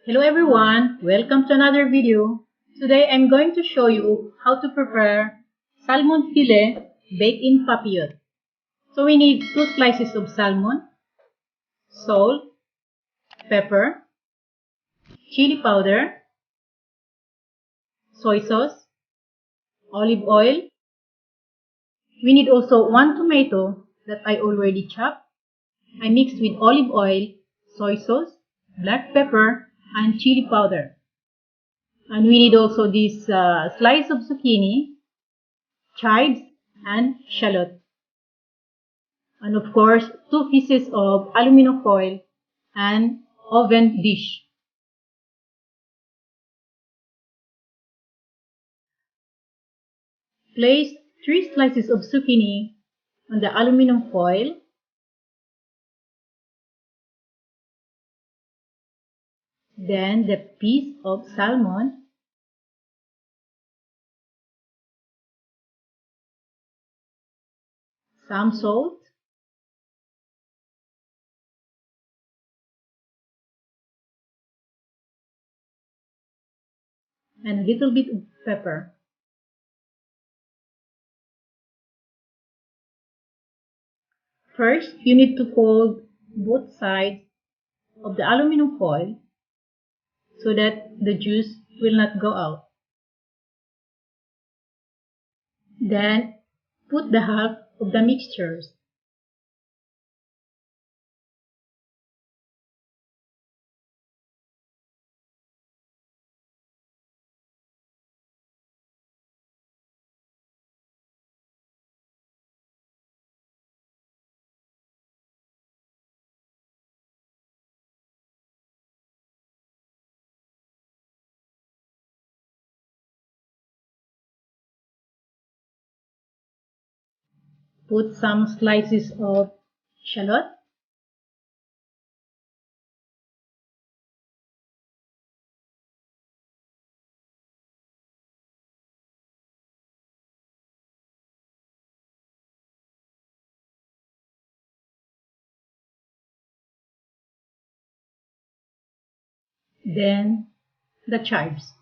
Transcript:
Hello everyone, welcome to another video. Today I'm going to show you how to prepare salmon fillet baked in papillote. So we need 2 slices of salmon, salt, pepper, chili powder, soy sauce, olive oil. We need also 1 tomato that I already chopped. I mixed with olive oil, soy sauce, black pepper, and chili powder. And we need also this slice of zucchini, chives, and shallot. And of course, 2 pieces of aluminum foil and oven dish. Place 3 slices of zucchini on the aluminum foil. Then the piece of salmon. Some salt. And a little bit of pepper. First, you need to fold both sides of the aluminum foil so that the juice will not go out. Then, put the half of the mixtures. Put some slices of shallot. Then the chives.